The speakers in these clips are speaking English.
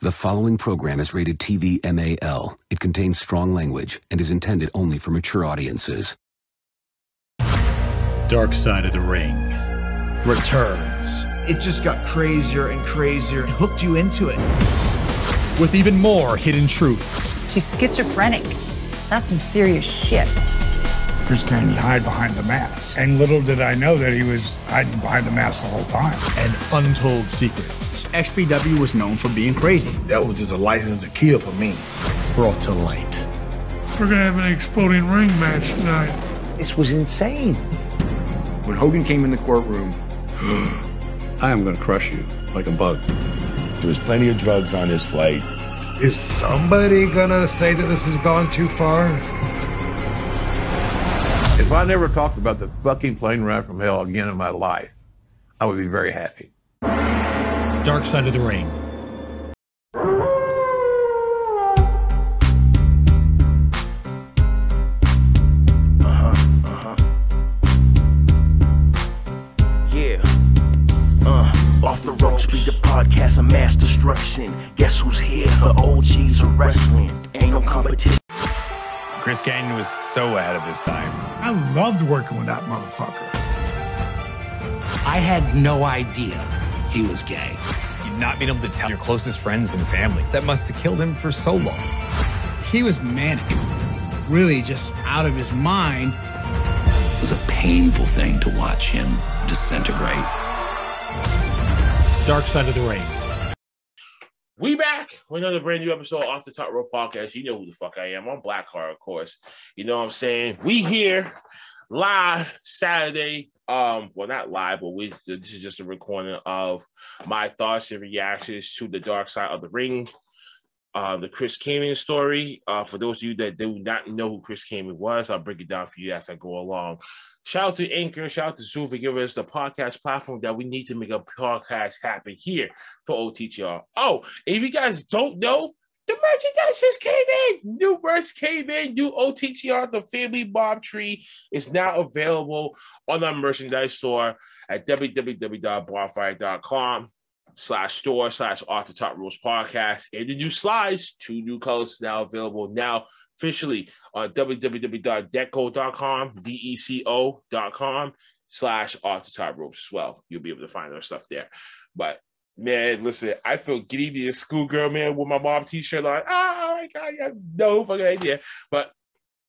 The following program is rated TV MAL. It contains strong language and is intended only for mature audiences. Dark Side of the Ring returns. It just got crazier and crazier. It hooked you into it. With even more hidden truths. She's schizophrenic. That's some serious shit. Chris Kanyon hide behind the mask. And little did I know that he was hiding behind the mask the whole time. And untold secrets. XPW was known for being crazy. That was just a license to kill for me. Brought to light. We're gonna have an exploding ring match tonight. This was insane. When Hogan came in the courtroom, I am gonna crush you like a bug. There was plenty of drugs on this flight. Is somebody gonna say that this has gone too far? If I never talked about the fucking plane ride from hell again in my life, I would be very happy. Dark Side of the Ring. Yeah. Off the ropes, be the podcast of mass destruction. Guess who's here for OGs of wrestling? Ain't no competition. Chris Kanyon was so ahead of his time. I loved working with that motherfucker. I had no idea he was gay. You'd not been able to tell your closest friends and family. That must have killed him for so long. He was manic, really just out of his mind. It was a painful thing to watch him disintegrate. Dark Side of the Ring. We back with another brand new episode of Off the Top Rope Podcast. You know who the fuck I am. I'm Blackheart, of course. You know what I'm saying? We here live Saturday. Well, not live, but this is just a recording of my thoughts and reactions to the Dark Side of the Ring, the Chris Kanyon story. For those of you that do not know who Chris Kanyon was, I'll break it down for you as I go along. Shout out to Anchor, shout out to Zoom for giving us the podcast platform that we need to make a podcast happen here for OTTR. Oh, and if you guys don't know, the merchandise just came in. New merch came in. New OTTR, the Family Mob Tree, is now available on our merchandise store at www.bonfire.com/store/Off the Top Rules Podcast. And the new slides, 2 new colors now available now officially on www.deco.com, deco.com/Off the Top Ropes as well. You'll be able to find our stuff there. But man, listen, I feel giddy being a schoolgirl, man, with my mom t-shirt on. Oh my God, I have no fucking idea. But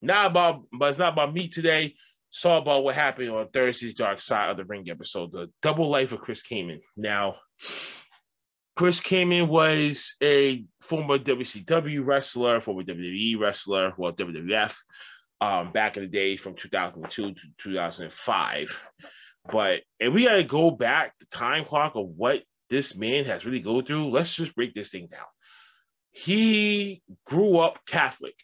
it's not about me today. It's all about what happened on Thursday's Dark Side of the Ring episode, the double life of Chris Kanyon. Now, Chris Kanyon was a former WCW wrestler, former WWE wrestler, well, WWF, back in the day from 2002 to 2005. And we got to go back the time clock of what this man has really go through. Let's just break this thing down. He grew up Catholic.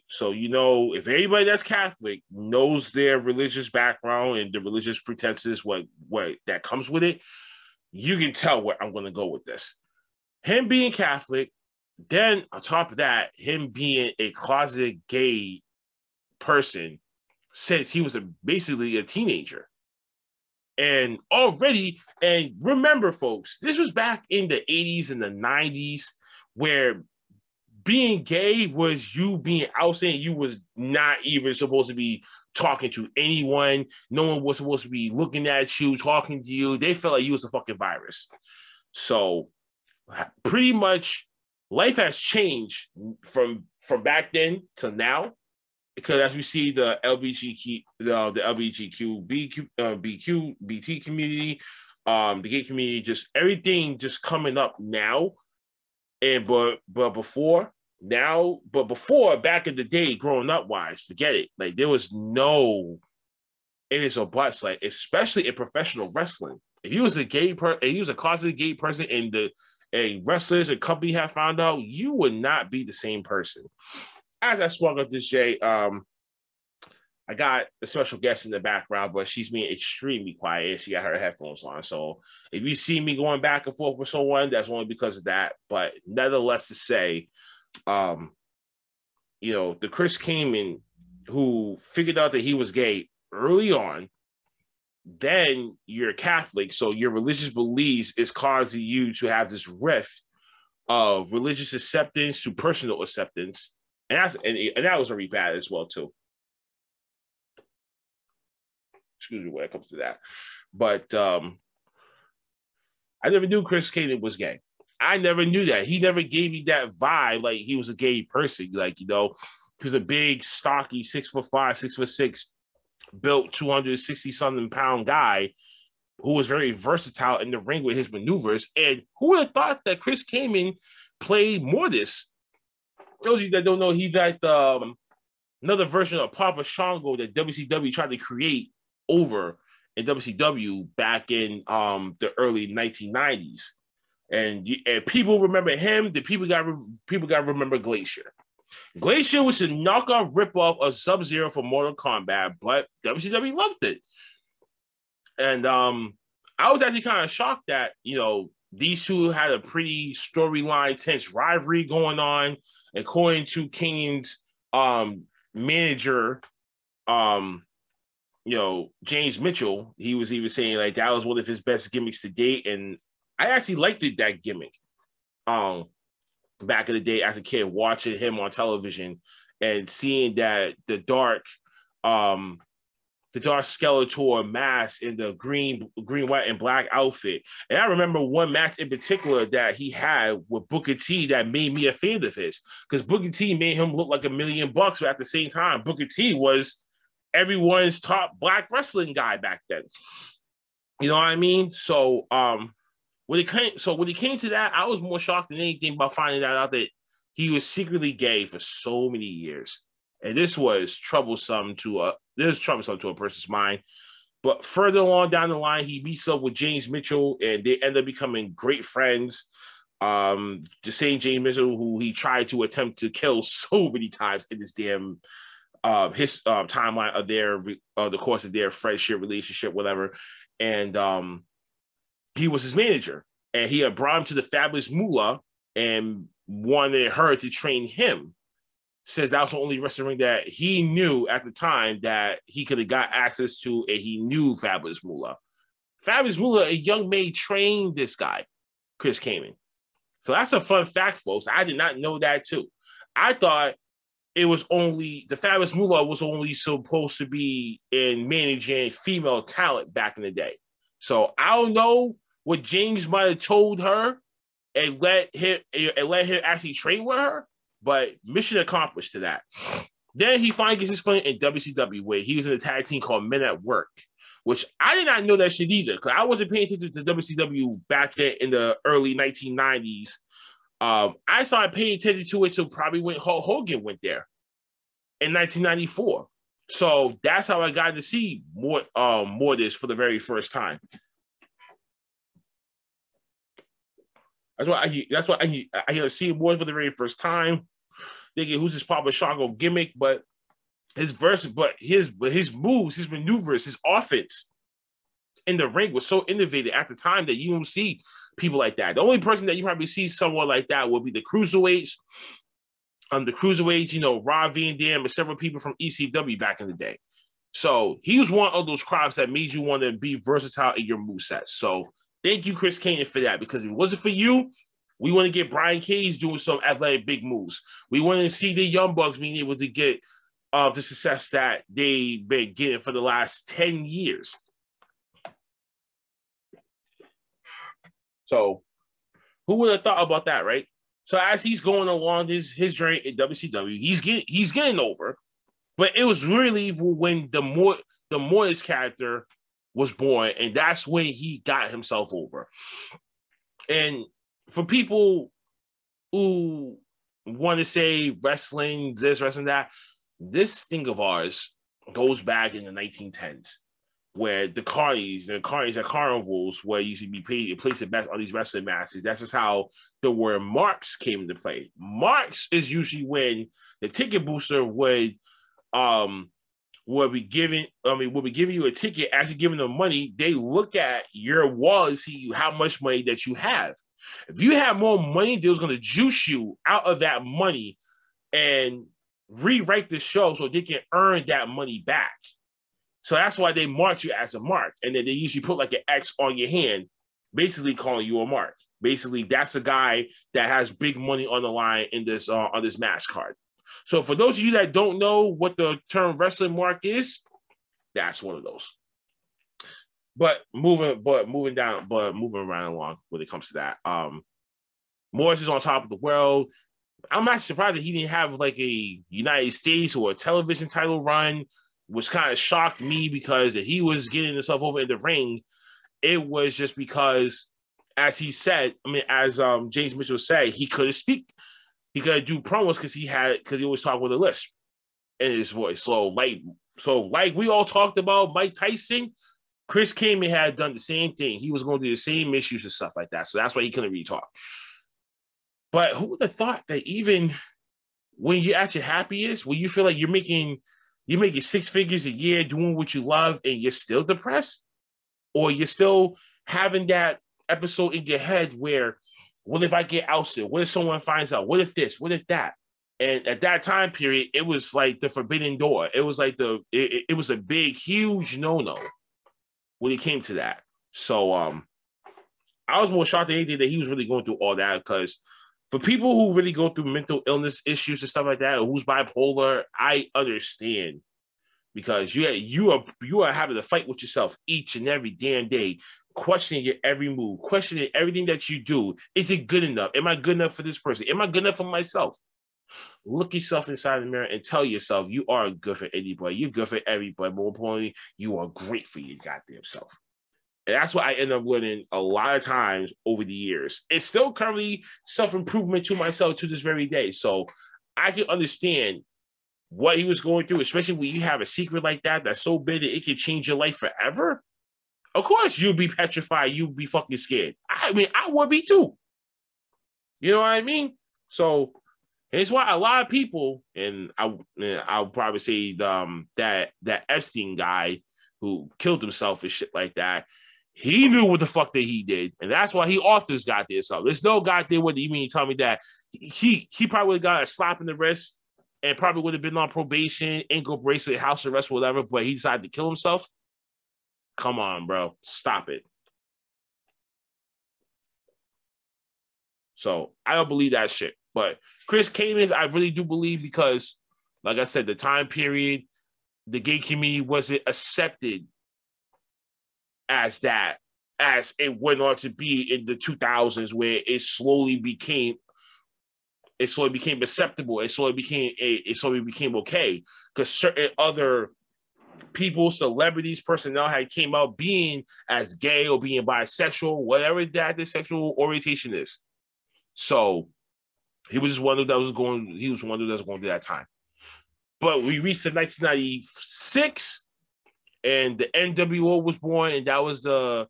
So, you know, if anybody that's Catholic knows their religious background and the religious pretenses, what that comes with it, you can tell where I'm going to go with this. Him being Catholic, then on top of that, him being a closeted gay person since he was basically a teenager. And remember, folks, this was back in the 80s and the 90s where being gay was you being outside. You was not even supposed to be talking to anyone. No one was supposed to be looking at you, talking to you. They felt like you was a fucking virus. So pretty much life has changed from back then to now. Because as we see the BT community, the gay community, just everything just coming up now. But before back in the day, growing up wise, forget it. Like there was no ifs or buts, like especially in professional wrestling. If you was a closeted gay person and a wrestlers and company have found out, you would not be the same person. As I swung up this, Jay, I got a special guest in the background, but she's being extremely quiet. She got her headphones on. So if you see me going back and forth with someone, that's only because of that. But nevertheless to say, you know, the Chris Kanyon who figured out that he was gay early on, then you're Catholic. So your religious beliefs is causing you to have this rift of religious acceptance to personal acceptance, and that was very bad as well too. Excuse me when it comes to that, but I never knew Chris Kanyon was gay. I never knew that. He never gave me that vibe like he was a gay person. Like, you know, he was a big, stocky, 6'5", 6'6", built 260-something pound guy who was very versatile in the ring with his maneuvers. And who would have thought that Chris Kanyon played Mortis? Those of you that don't know, he's like another version of Papa Shango that WCW tried to create over in WCW back in the early 1990s. And people remember him. The people got to remember Glacier. Glacier was a knockoff ripoff of Sub-Zero for Mortal Kombat, but WCW loved it. And I was actually kind of shocked that, you know, these two had a pretty storyline, tense rivalry going on. According to Kanyon's manager, you know, James Mitchell, he was saying like that was one of his best gimmicks to date. And I actually liked that gimmick back in the day as a kid, watching him on television and seeing that the dark Skeletor mask in the green, white, and black outfit. And I remember one match in particular that he had with Booker T that made me a fan of his, because Booker T made him look like $1 million, but at the same time, Booker T was everyone's top black wrestling guy back then. You know what I mean? So when it came to that, I was more shocked than anything about finding out that he was secretly gay for so many years. And this was troublesome to a person's mind. But further on down the line, he meets up with James Mitchell, and they end up becoming great friends. The same James Mitchell who he tried to attempt to kill so many times in this damn timeline of the course of their friendship, relationship, whatever. And he was his manager, and he had brought him to the Fabulous Moolah and wanted her to train him. Says that was the only wrestling ring that he knew at the time that he could have got access to, and he knew Fabulous Moolah. Fabulous Moolah, a young maid, trained this guy, Chris Kanyon. So that's a fun fact, folks. I did not know that too. I thought it was only the Fabulous Moolah was only supposed to be in managing female talent back in the day. So I don't know what James might have told her and let him actually train with her, but mission accomplished to that. Then he finally gets his footing in WCW, where he was in a tag team called Men at Work, which I did not know that shit either, because I wasn't paying attention to WCW back then in the early 1990s. I started paying attention to it till probably when Hulk Hogan went there in 1994. So that's how I got to see Mortis for the very first time. That's why I get to see Mortis for the very first time. Thinking who's this Papa Shango gimmick, but his moves, his maneuvers, his offense in the ring was so innovative at the time that you don't see people like that. The only person that you probably see someone like that will be the cruiserweights. The cruiserweights, you know, Rob Van Dam and several people from ECW back in the day. So he was one of those crops that made you want to be versatile in your moveset. So thank you, Chris Kanyon, for that, because if it wasn't for you, we want to get Brian Cage doing some athletic big moves. We want to see the Young Bucks being able to get the success that they've been getting for the last 10 years. So who would have thought about that, right? So as he's going along his journey in WCW, he's getting over. But it was really when the Mortis character was born, and that's when he got himself over. And for people who want to say wrestling this, wrestling that, this thing of ours goes back in the 1910s, where the carnies at carnivals where you should be paid place the best on these wrestling matches. That's just how the word marks came into play. Marks is usually when the ticket booster would be giving you a ticket, actually giving them money. They look at your wallet, see how much money that you have. If you have more money, they was going to juice you out of that money and rewrite the show so they can earn that money back. So that's why they mark you as a mark. And then they usually put like an X on your hand, basically calling you a mark. Basically, that's a guy that has big money on the line in this on this match card. So for those of you that don't know what the term wrestling mark is, that's one of those. But moving around along when it comes to that. Morris is on top of the world. I'm not surprised that he didn't have like a United States or a television title run, which kind of shocked me because if he was getting himself over in the ring, it was just because, as he said, as James Mitchell said, he couldn't speak. He couldn't do promos because he always talked with a lisp in his voice. So like we all talked about Mike Tyson, Chris Kanyon had done the same thing. He was going through the same issues and stuff like that. So that's why he couldn't really talk. But who would have thought that even when you're at your happiest, when you feel like you're making 6 figures a year doing what you love and you're still depressed, or you're still having that episode in your head where, what if I get ousted? What if someone finds out? What if this? What if that? And at that time period, it was like the forbidden door. It was like it was a big, huge no-no when it came to that. So I was more shocked than anything that he was really going through all that, because for people who really go through mental illness issues and stuff like that, or who's bipolar, I understand, because you are having to fight with yourself each and every damn day, questioning your every move, questioning everything that you do. Is it good enough? Am I good enough for this person? Am I good enough for myself? Look yourself inside the mirror and tell yourself you are good for anybody. You're good for everybody. More importantly, you are great for your goddamn self. And that's what I end up learning a lot of times over the years. It's still currently self-improvement to myself to this very day. So I can understand what he was going through, especially when you have a secret like that that's so big that it can change your life forever. Of course, you'll be petrified. You'll be fucking scared. I mean, I would be too. You know what I mean? So it's why a lot of people, and I'll probably say that Epstein guy who killed himself and shit like that, he knew what the fuck that he did, and that's why he authors got this. So there's no goddamn what you mean. You tell me that he probably would have got a slap in the wrist and probably would have been on probation, ankle bracelet, house arrest, whatever. But he decided to kill himself. Come on, bro, stop it. So I don't believe that shit. But Chris Kanyon, I really do believe, because, like I said, the time period, the gay community wasn't accepted as that, as it went on to be in the 2000s, where it slowly became acceptable. It slowly became okay, because certain other people, celebrities, personnel had came out being as gay or being bisexual, whatever that the sexual orientation is. So he was just one of those going. He was one of those going through that time. But we reached to 1996. And the NWO was born, and that was the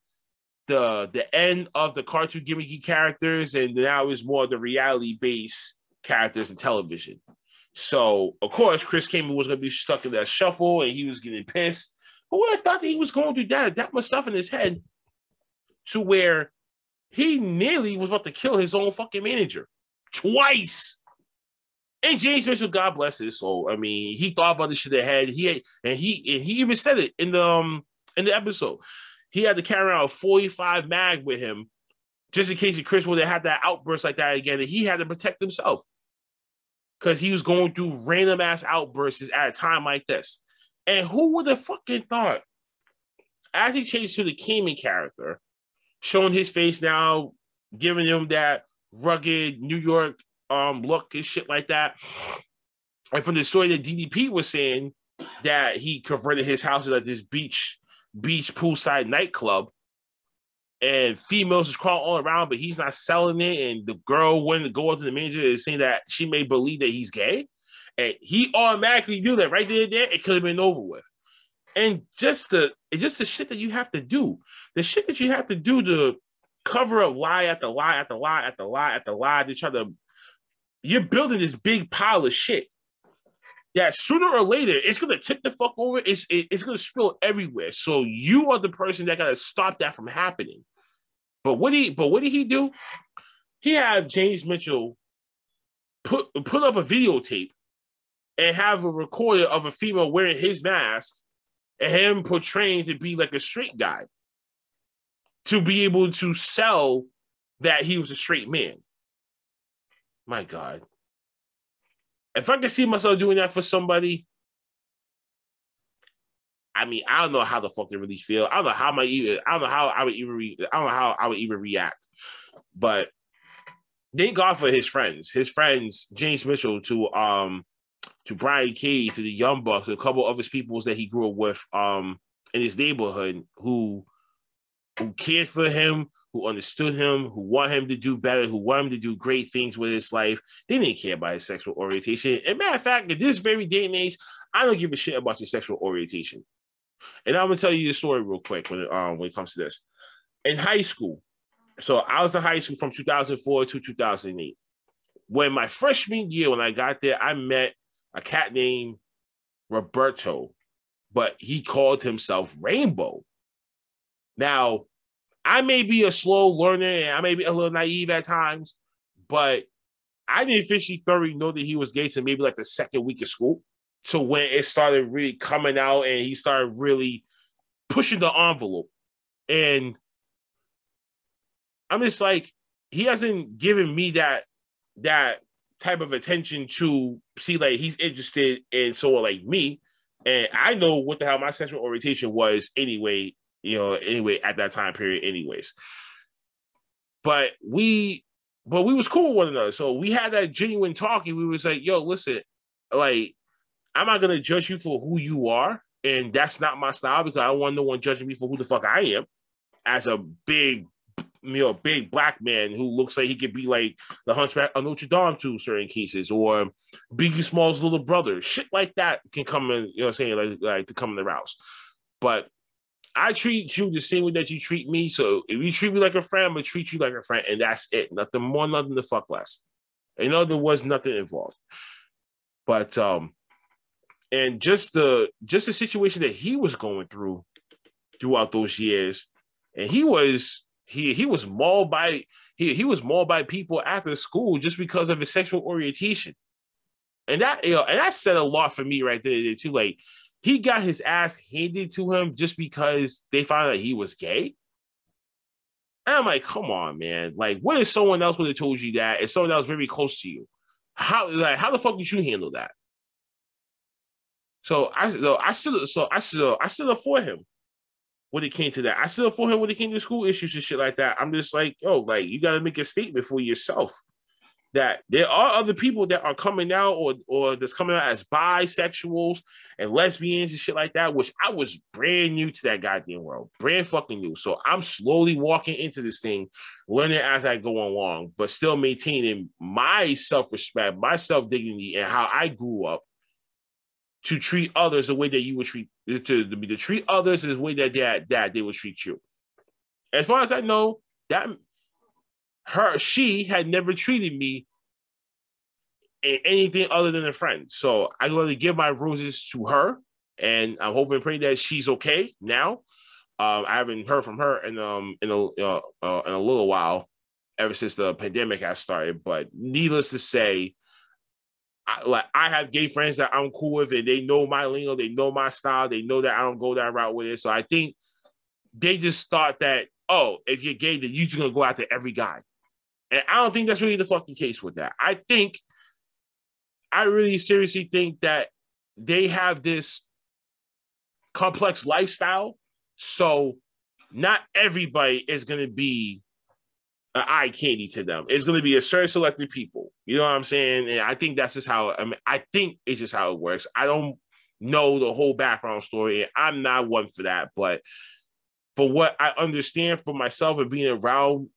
end of the cartoon gimmicky characters, and now it's more the reality-based characters in television. So, of course, Chris Kanyon was going to be stuck in that shuffle, and he was getting pissed. But what I thought that he was going through that much stuff in his head, to where he nearly was about to kill his own fucking manager twice. And James Mitchell, God bless his soul. I mean, he thought about this shit ahead. He even said it in the episode. He had to carry around a 45 mag with him just in case Chris would have had that outburst like that again. And he had to protect himself because he was going through random ass outbursts at a time like this. And who would have fucking thought, as he changed to the Kanyon character, showing his face now, giving him that rugged New York look and shit like that. And from the story that DDP was saying, that he converted his house into this beach poolside nightclub, and females is crawling all around, but he's not selling it. And the girl went to go up to the manager and saying that she may believe that he's gay, and he automatically knew that right there. It could have been over with. And just the shit that you have to do, the shit that you have to do to cover up lie after lie after lie after lie after lie to try to. You're building this big pile of shit that sooner or later it's gonna tip the fuck over. It's gonna spill everywhere. So you are the person that gotta stop that from happening. But what did he do? He had James Mitchell put up a videotape and have a recording of a female wearing his mask and him portraying to be like a straight guy to be able to sell that he was a straight man. My God. If I could see myself doing that for somebody, I mean, I don't know how the fuck they really feel. I don't know how I would even react. But thank God for his friends. His friends, James Mitchell, to Brian Cage, to the Young Bucks, to a couple of his peoples that he grew up with in his neighborhood who cared for him, who understood him, who want him to do better, who want him to do great things with his life. They didn't care about his sexual orientation. And matter of fact, at this very day and age, I don't give a shit about your sexual orientation. And I'm gonna tell you the story real quick when it comes to this. In high school, so I was in high school from 2004 to 2008. When my freshman year, when I got there, I met a cat named Roberto, but he called himself Rainbow. Now, I may be a slow learner and I may be a little naive at times, but I didn't officially thoroughly know that he was gay to maybe like the second week of school. So when it started really coming out and he started really pushing the envelope, and I'm just like, he hasn't given me that type of attention to see like he's interested in someone like me. And I know what the hell my sexual orientation was anyway, at that time period anyways. But we was cool with one another. So we had that genuine talking. We was like, yo, listen, like, I'm not going to judge you for who you are. And that's not my style because I don't want no one judging me for who the fuck I am as a big black man who looks like he could be like the Hunchback of Notre Dame to certain cases, or Biggie Smalls' little brother. Shit like that can come in, like to come in the rouse. But I treat you the same way that you treat me. So if you treat me like a friend, I'm going to treat you like a friend. And that's it. Nothing more, nothing to fuck less. There was nothing involved. But, and just the situation that he was going through throughout those years, and he was mauled by people after school just because of his sexual orientation, and that said a lot for me right there too. Like, he got his ass handed to him just because they found out he was gay. And I'm like, come on, man! Like, what if someone else would have told you that, and someone else very close to you? How the fuck did you handle that? So I stood up for him when it came to that. I stood up for him when it came to school issues and shit like that. I'm just like, yo, like, you got to make a statement for yourself that there are other people that are coming out or that's coming out as bisexuals and lesbians and shit like that, which I was brand new to that goddamn world, brand fucking new. So I'm slowly walking into this thing, learning as I go along, but still maintaining my self-respect, my self-dignity, and how I grew up to treat others the way that you would treat to treat others the way that they would treat you. As far as I know, she had never treated me in anything other than a friend. So I'm going to give my roses to her, and I'm hoping and praying that she's okay now. I haven't heard from her in a little while, ever since the pandemic has started. But needless to say, I have gay friends that I'm cool with, and they know my lingo, they know my style, they know that I don't go that route with it. So I think they just thought that, oh, if you're gay, then you're just gonna go after every guy. And I don't think that's really the fucking case with that. I really seriously think that they have this complex lifestyle. So not everybody is gonna be an eye candy to them. It's going to be a certain selected people. You know what I'm saying? And I think that's just how, I think it's just how it works. I don't know the whole background story, and I'm not one for that. But for what I understand for myself and being around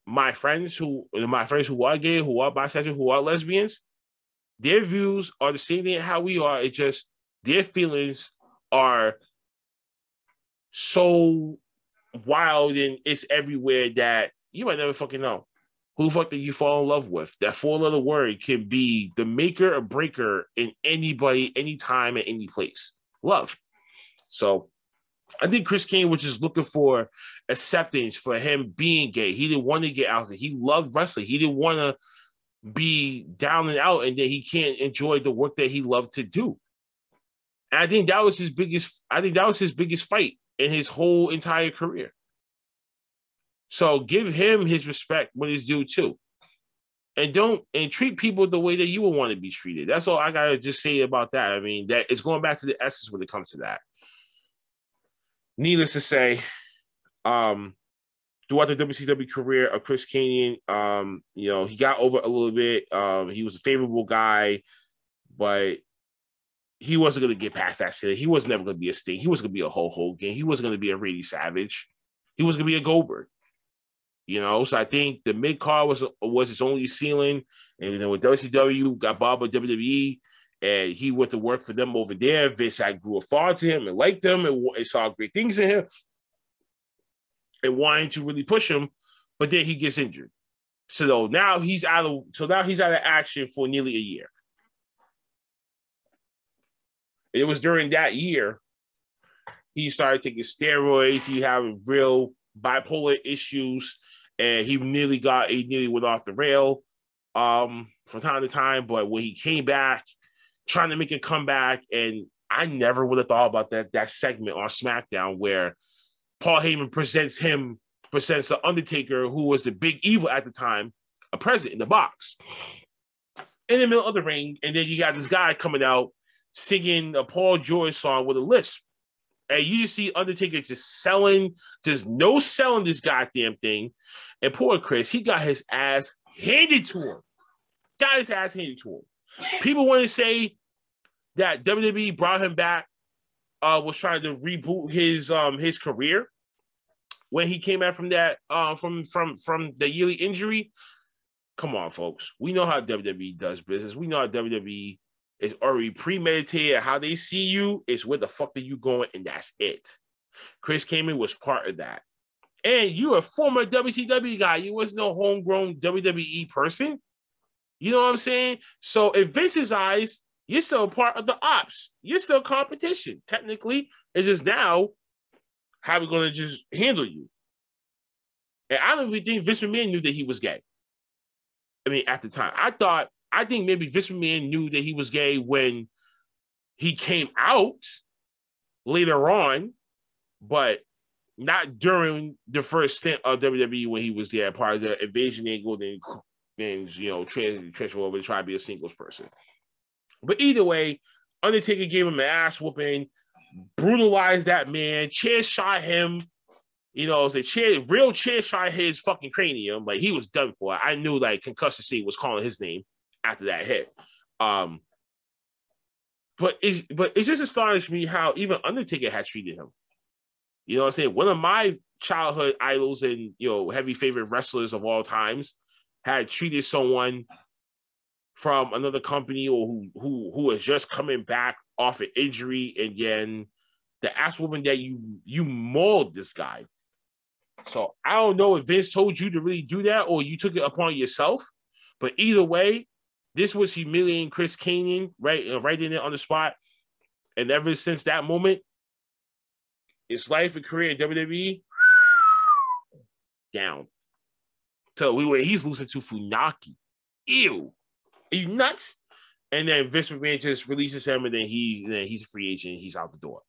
my friends who are gay, who are bisexual, who are lesbians, their views are the same thing how we are. It's just their feelings are so wild and it's everywhere that you might never fucking know who the fuck that you fall in love with. That 4-letter word can be the maker or breaker in anybody, anytime, at any place. Love. So I think Chris Kane was just looking for acceptance for him being gay. He didn't want to get out there. He loved wrestling. He didn't want to be down and out and that he can't enjoy the work that he loved to do. And I think that was his biggest fight in his whole entire career. So give him his respect when it's due too. And treat people the way that you would want to be treated. That's all I gotta just say about that. I mean, that it's going back to the essence when it comes to that. Needless to say, throughout the WCW career of Chris Kanyon, he got over a little bit. He was a favorable guy, but he wasn't going to get past that ceiling. He was never going to be a Sting. He was going to be a Hulk Hogan. He wasn't going to be a Randy Savage. He was going to be a Goldberg. So I think the mid card was his only ceiling. And with WCW, got bought by WWE, and he went to work for them over there. Vince had grew afar to him and liked him and saw great things in him and wanted to really push him, but then he gets injured. So now he's out of action for nearly a year. It was during that year he started taking steroids. He having real bipolar issues, and he nearly went off the rail from time to time. But when he came back, trying to make a comeback, and I never would have thought about that segment on SmackDown where Paul Heyman presents the Undertaker, who was the big evil at the time, a present in the box, in the middle of the ring, and then you got this guy coming out singing a Paul George song with a lisp. And you just see Undertaker just no selling this goddamn thing. And poor Chris, he got his ass handed to him. People want to say that WWE brought him back, was trying to reboot his career when he came back from that from the yearly injury. Come on, folks. We know how WWE does business. We know how WWE is already premeditated. How they see you is where the fuck are you going, and that's it. Chris Kanyon was part of that. And you're a former WCW guy. You was no homegrown WWE person. You know what I'm saying? So in Vince's eyes, you're still part of the ops. You're still competition. Technically, it's just now how we're going to just handle you. And I don't even think Vince McMahon knew that he was gay. I mean, at the time. I think maybe Vince McMahon knew that he was gay when he came out later on, but not during the first stint of WWE when he was there, part of the invasion angle, then transfer over to try to be a singles person. But either way, Undertaker gave him an ass whooping, brutalized that man, chair shot him. Real chair shot his fucking cranium. Like, he was done for. I knew like Concussion City was calling his name after that hit. But it just astonished me how even Undertaker had treated him. You know what I'm saying? One of my childhood idols and heavy favorite wrestlers of all times had treated someone from another company or who is just coming back off an injury, and then the ass woman that you mauled this guy. So I don't know if Vince told you to really do that or you took it upon yourself, but either way, this was humiliating Chris Kanyon right in there on the spot. And ever since that moment, his life and career in WWE down. So he's losing to Funaki. Ew. Are you nuts? And then Vince McMahon just releases him, and then he's a free agent. He's out the door.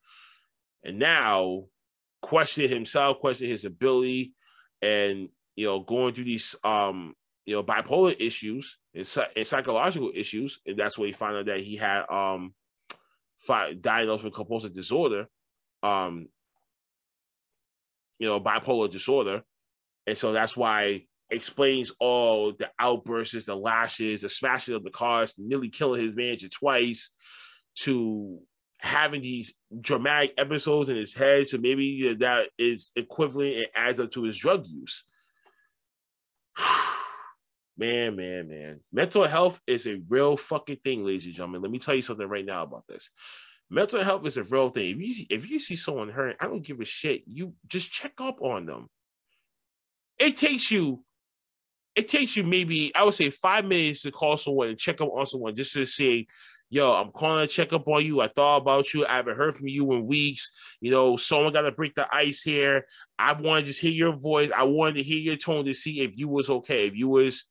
And now, question himself, question his ability, and going through these bipolar issues and psychological issues, and that's where he found out that he had diagnosed with compulsive disorder, bipolar disorder, and so that's why explains all the outbursts, the lashes, the smashing of the cars, nearly killing his manager twice, to having these dramatic episodes in his head. So maybe that is equivalent and adds up to his drug use. Man. Mental health is a real fucking thing, ladies and gentlemen. Let me tell you something right now about this. Mental health is a real thing. If you see someone hurt, I don't give a shit. You just check up on them. It takes you maybe, I would say, 5 minutes to call someone and check up on someone just to say, yo, I'm calling to check up on you. I thought about you. I haven't heard from you in weeks. Someone got to break the ice here. I want to just hear your voice. I wanted to hear your tone to see if you was okay, if you was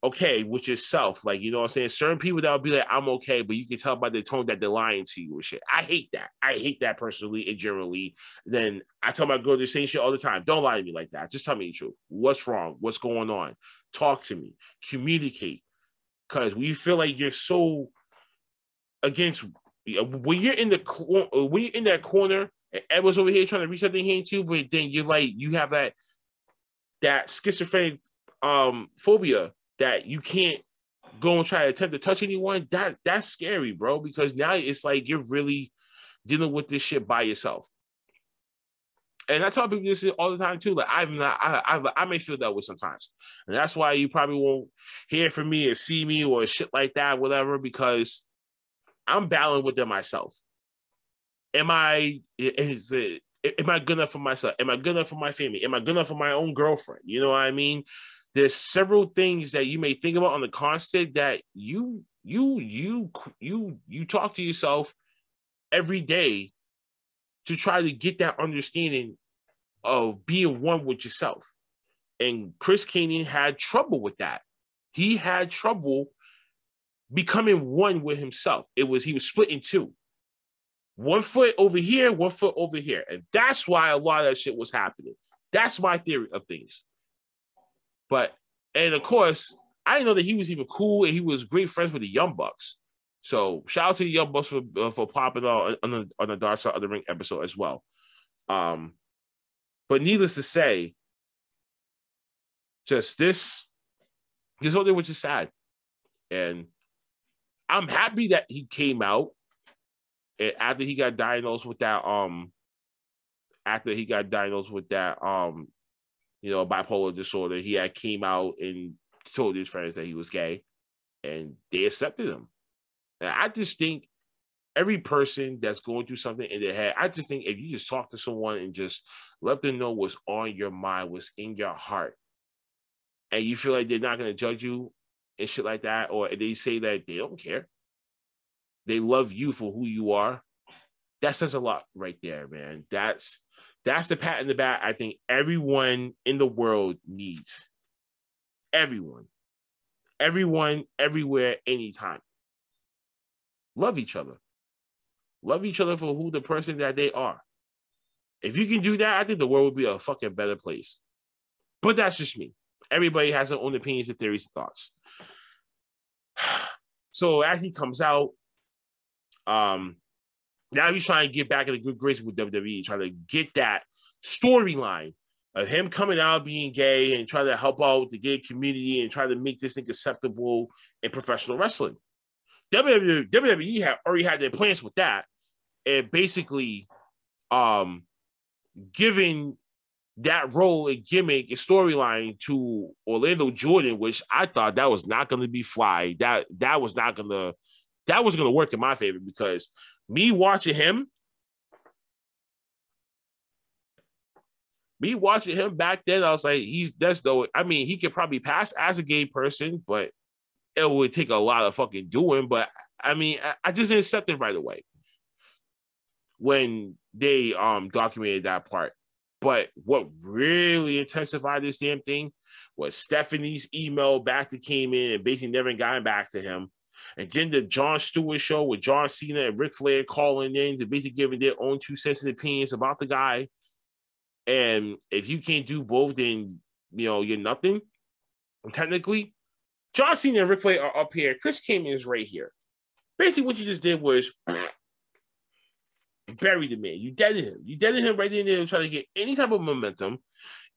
okay with yourself. Like, you know what I'm saying? Certain people that will be like, I'm okay, but you can tell by the tone that they're lying to you or shit. I hate that. I hate that personally and generally. Then I tell my girl the same shit all the time. Don't lie to me like that. Just tell me the truth. What's wrong? What's going on? Talk to me. Communicate. Because we feel like you're so against when you're in that corner and everyone's over here trying to reach something here too, but then you're like, you have that schizophrenic phobia that you can't go and try to attempt to touch anyone. That's scary, bro, because now it's like you're really dealing with this shit by yourself. And I tell people this all the time too. Like I may feel that way sometimes, and that's why you probably won't hear from me or see me or shit like that, whatever, because I'm battling with them myself. Am I good enough for myself? Am I good enough for my family? Am I good enough for my own girlfriend? You know what I mean? There's several things that you may think about on the constant that you talk to yourself every day to try to get that understanding of being one with yourself. And Chris Kanyon had trouble with that. He had trouble becoming one with himself. He was split in two. 1 foot over here, 1 foot over here. And that's why a lot of that shit was happening. That's my theory of things. And of course, I didn't know that he was even cool and he was great friends with the Young Bucks. So shout out to the Young Bucks for popping out on the Dark Side of the Ring episode as well. But needless to say, just this whole thing was just sad. And I'm happy that he came out and after he got diagnosed with that bipolar disorder, he had came out and told his friends that he was gay, and they accepted him. And I just think every person that's going through something in their head, I just think if you just talk to someone and just let them know what's on your mind, what's in your heart, and you feel like they're not going to judge you and shit like that, or they say that they don't care, they love you for who you are, that says a lot right there, man. That's the pat in the back I think everyone in the world needs. Everyone, everywhere, anytime. Love each other. Love each other for who the person that they are. If you can do that, I think the world would be a fucking better place. But that's just me. Everybody has their own opinions and theories and thoughts. So as he comes out, now he's trying to get back in the good graces with WWE, trying to get that storyline of him coming out being gay and trying to help out the gay community and try to make this thing acceptable in professional wrestling. WWE already had their plans with that, and basically giving that role and gimmick and storyline to Orlando Jordan, which I thought that was not going to be fly. That wasn't going to work in my favor, because me watching him back then, I was like, he could probably pass as a gay person, but it would take a lot of fucking doing. But I mean, I just didn't accept it right away when they documented that part. But what really intensified this damn thing was Stephanie's email back that came in and basically never gotten back to him. And then the Jon Stewart show with John Cena and Ric Flair calling in to basically giving their own 2 cents and opinions about the guy. And if you can't do both, then you're nothing. And technically, John Cena and Ric Flair are up here. Chris Kanyon is right here. Basically, what you just did was bury the man. You deaded him. You deaded him right in there trying to get any type of momentum.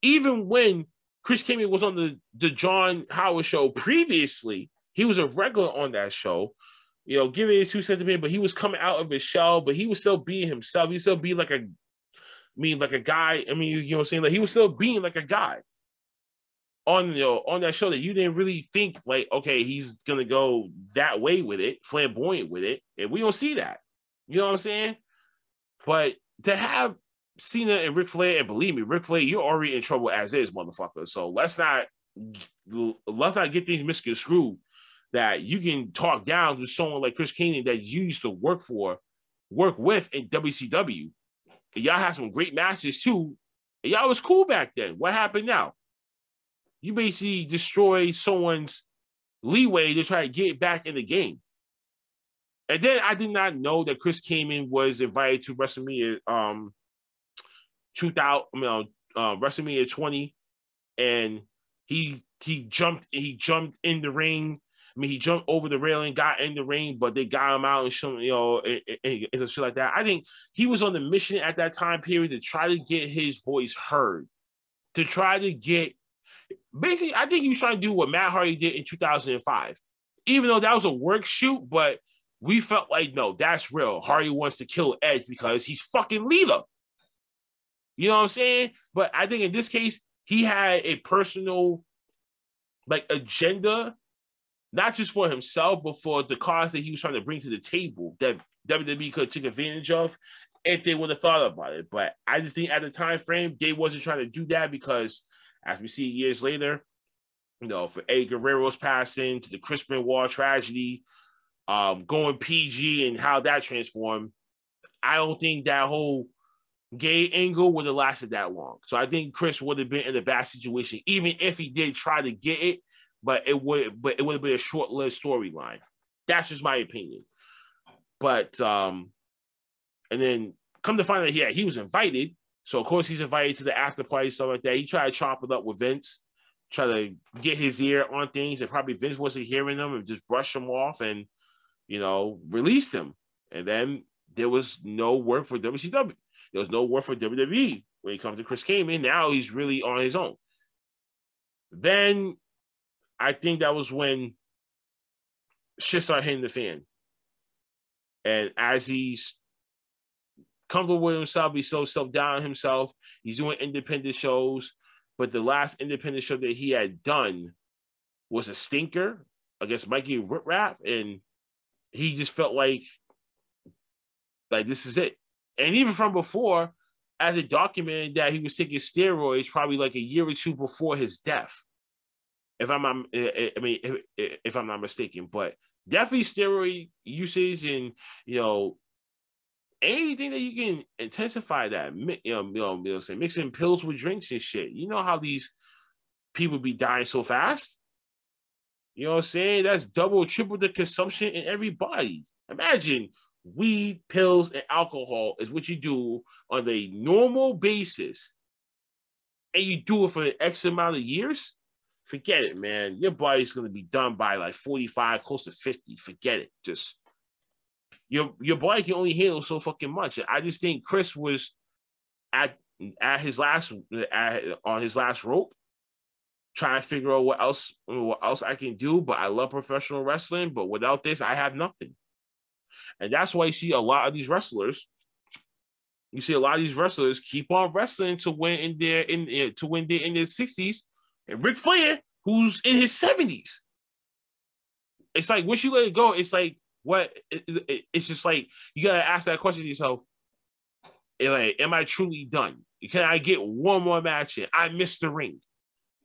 Even when Chris Kanyon was on the John Howard show previously, he was a regular on that show, giving his 2 cents opinion, but he was coming out of his shell, but he was still being himself. He was still being like a guy. I mean, you know what I'm saying? Like, he was still being like a guy on that show that you didn't really think like, okay, he's gonna go that way with it, flamboyant with it, and we don't see that. You know what I'm saying? But to have Cena and Ric Flair, and believe me, Ric Flair, you're already in trouble as is, motherfucker. So let's not get things misconstrued that you can talk down to someone like Chris Kanyon that you used to work with in WCW. And y'all had some great matches too. And y'all was cool back then. What happened now? You basically destroy someone's leeway to try to get back in the game. And then I did not know that Chris Kanyon was invited to WrestleMania 20, and he jumped in the ring. I mean, he jumped over the railing, got in the ring, but they got him out and showed, and shit like that. I think he was on the mission at that time period to try to get his voice heard, to try to get. Basically, I think he was trying to do what Matt Hardy did in 2005, even though that was a work shoot, but we felt like, no, that's real. Hardy wants to kill Edge because he's fucking Lita. You know what I'm saying? But I think in this case, he had a personal agenda, not just for himself, but for the cause that he was trying to bring to the table that WWE could take advantage of if they would have thought about it. But I just think at the time frame, they wasn't trying to do that because, as we see years later, for Eddie Guerrero's passing, to the Chris Benoit tragedy, going PG and how that transformed, I don't think that whole gay angle would have lasted that long. So I think Chris would have been in a bad situation, even if he did try to get it, but it would have been a short-lived storyline. That's just my opinion. But and then come to find out, he was invited. So of course he's invited to the after party, stuff like that. He tried to chop it up with Vince, try to get his ear on things that probably Vince wasn't hearing them, and just brush him off and released him. And then there was no work for WCW. There was no work for WWE when it comes to Chris Kanyon. Now he's really on his own. Then I think that was when shit started hitting the fan. And as he's comfortable with himself, he's so self-down on himself, he's doing independent shows. But the last independent show that he had done was a stinker against Mikey Whipwreck, and he just felt like this is it. And even from before, as it documented that he was taking steroids probably like a year or two before his death, if I'm not mistaken. But definitely steroid usage and anything that you can intensify that, mixing pills with drinks and shit. You know how these people be dying so fast? You know what I'm saying? That's double, triple the consumption in every body. Imagine weed, pills, and alcohol is what you do on a normal basis, and you do it for X amount of years. Forget it, man. Your body's going to be done by like 45, close to 50. Forget it. Just your body can only handle so fucking much. I just think Chris was on his last rope, trying to figure out what else I can do. But I love professional wrestling, but without this, I have nothing. And that's why you see a lot of these wrestlers. You see a lot of these wrestlers keep on wrestling to win in their 60s. And Ric Flair, who's in his 70s, it's like once you let it go, it's like what? It's just like you gotta ask that question to yourself: am I truly done? Can I get one more match in? I missed the ring.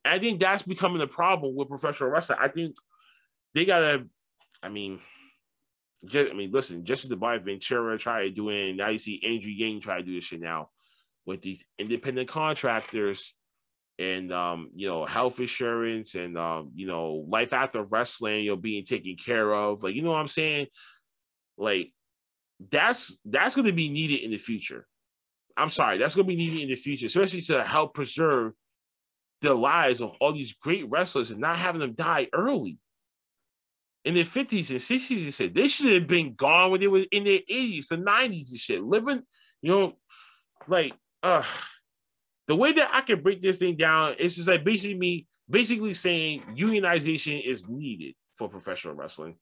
And I think that's becoming the problem with professional wrestling. I think they gotta. Listen, Jesse the Body Ventura tried to do it. Now you see Andrew Yang try to do this shit now with these independent contractors and, health insurance and, life after wrestling, being taken care of. Like, you know what I'm saying? Like, that's going to be needed in the future. I'm sorry. That's going to be needed in the future, especially to help preserve the lives of all these great wrestlers and not having them die early. In their 50s and 60s, and said they should have been gone when they were in their 80s, the 90s and shit. Living, the way that I can break this thing down, it's just like basically saying unionization is needed for professional wrestling,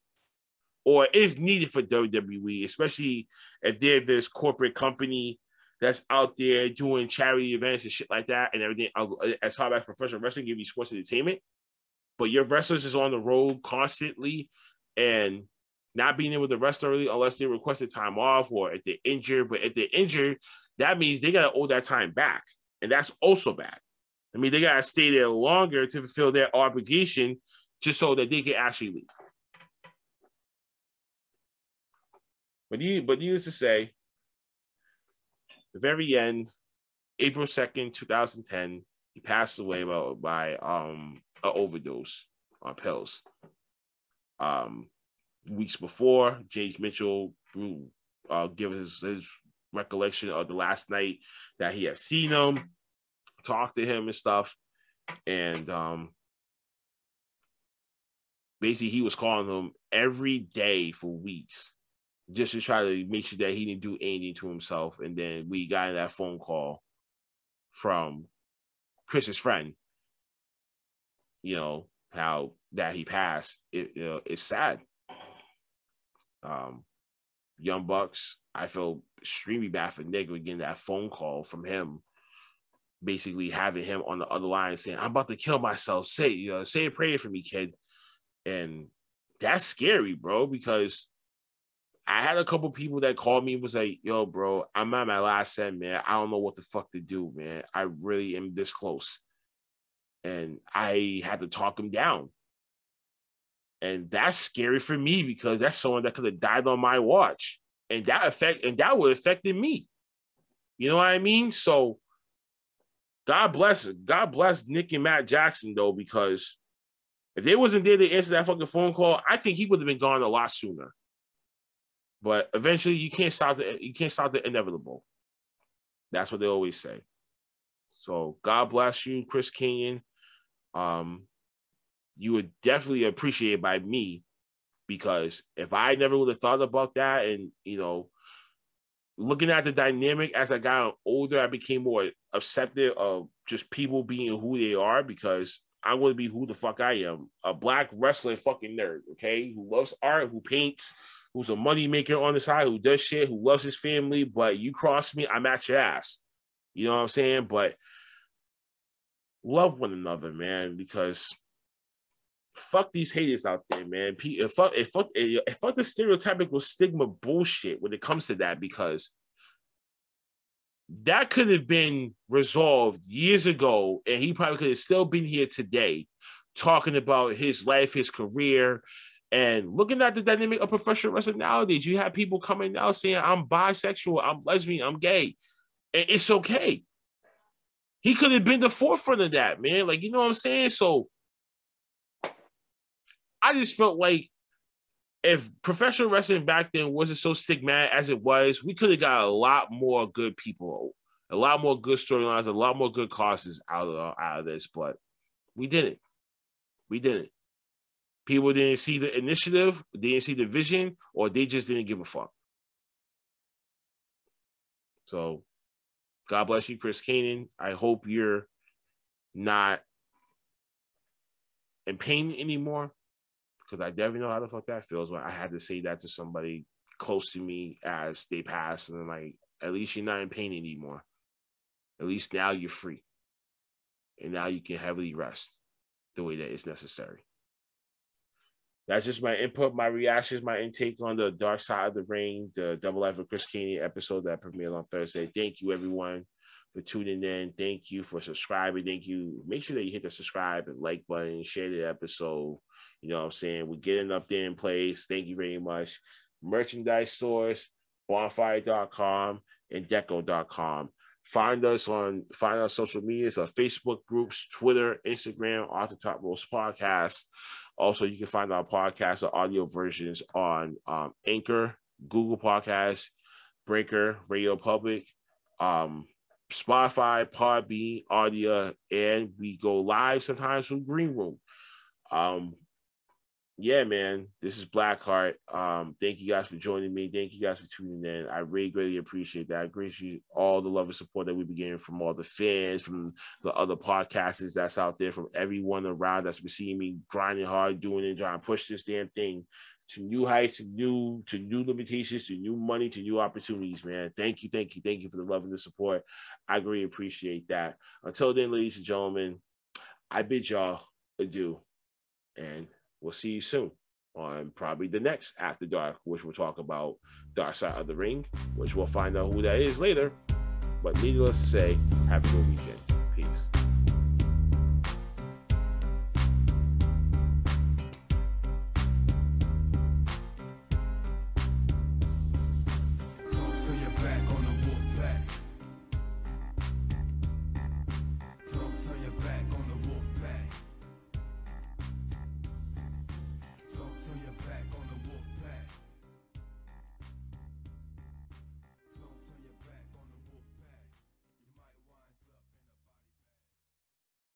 or is needed for WWE, especially if they're this corporate company that's out there doing charity events and shit like that and everything. As far as professional wrestling, give you sports entertainment. But your wrestlers is on the road constantly and not being able to rest early unless they requested time off or if they're injured. But if they're injured, that means they got to owe that time back. And that's also bad. They got to stay there longer to fulfill their obligation just so that they can actually leave. But needless to say, the very end, April 2nd, 2010, he passed away by an overdose on pills. Weeks before, James Mitchell give his recollection of the last night that he had seen him, talked to him and stuff. And basically he was calling him every day for weeks just to try to make sure that he didn't do anything to himself. And then we got that phone call from Chris's friend, you know, how that he passed. It's sad. Young Bucks, I feel extremely bad for Nick getting that phone call from him, basically having him on the other line saying, "I'm about to kill myself. Say a prayer for me, kid." And that's scary, bro, because I had a couple people that called me and was like, "Yo, bro, I'm at my last end, man. I don't know what the fuck to do, man. I really am this close." And I had to talk him down. And that's scary for me because that's someone that could have died on my watch. And that would have affected me. You know what I mean? So God bless Nick and Matt Jackson, though, because if they wasn't there to answer that fucking phone call, I think he would have been gone a lot sooner. But eventually you can't stop the inevitable. That's what they always say. So God bless you, Chris Kanyon. You would definitely appreciate it by me, because if I never would have thought about that, and looking at the dynamic as I got older, I became more accepting of just people being who they are, because I want to be who the fuck I am, a black wrestling fucking nerd, okay, who loves art, who paints, who's a money maker on the side, who does shit, who loves his family. But you cross me, I'm at your ass. You know what I'm saying? But love one another, man, because fuck these haters out there, man. Fuck the stereotypical stigma bullshit when it comes to that, because that could have been resolved years ago, and he probably could have still been here today talking about his life, his career, and looking at the dynamic of professional wrestling nowadays. You have people coming out saying, "I'm bisexual, I'm lesbian, I'm gay," and it's okay. He could have been the forefront of that, man. Like, you know what I'm saying? So I just felt like if professional wrestling back then wasn't so stigmatic as it was, we could have got a lot more good people, a lot more good storylines, a lot more good causes out of this, but we didn't. We didn't. People didn't see the initiative, they didn't see the vision, or they just didn't give a fuck. So God bless you, Chris Kanyon. I hope you're not in pain anymore, because I definitely know how the fuck that feels when I had to say that to somebody close to me as they pass, and I'm like, at least you're not in pain anymore. At least now you're free. And now you can heavily rest the way that is necessary. That's just my input, my reactions, my intake on the Dark Side of the Ring, the Double Life of Chris Kanyon episode that premiered on Thursday. Thank you, everyone, for tuning in. Thank you for subscribing. Thank you. Make sure that you hit the subscribe and like button, share the episode. You know what I'm saying? We're getting up there in place. Thank you very much. Merchandise stores, bonfire.com and deco.com. Find us on social medias, our Facebook groups, Twitter, Instagram, Off the Top Roast Podcast. Also, you can find our podcast or audio versions on Anchor, Google Podcasts, Breaker, Radio Public, Spotify, Podbean, Audio, and we go live sometimes from Green Room. Yeah, man, this is Blackheart. Thank you guys for joining me. Thank you guys for tuning in. I really greatly appreciate that. I appreciate all the love and support that we've been getting from all the fans, from the other podcasters that's out there, from everyone around that's been seeing me grinding hard, doing it, trying to push this damn thing to new heights, to new limitations, to new money, to new opportunities, man. Thank you for the love and the support. I greatly appreciate that. Until then, ladies and gentlemen, I bid y'all adieu, and we'll see you soon on probably the next After Dark, which we'll talk about Dark Side of the Ring, which we'll find out who that is later. But needless to say, have a good weekend.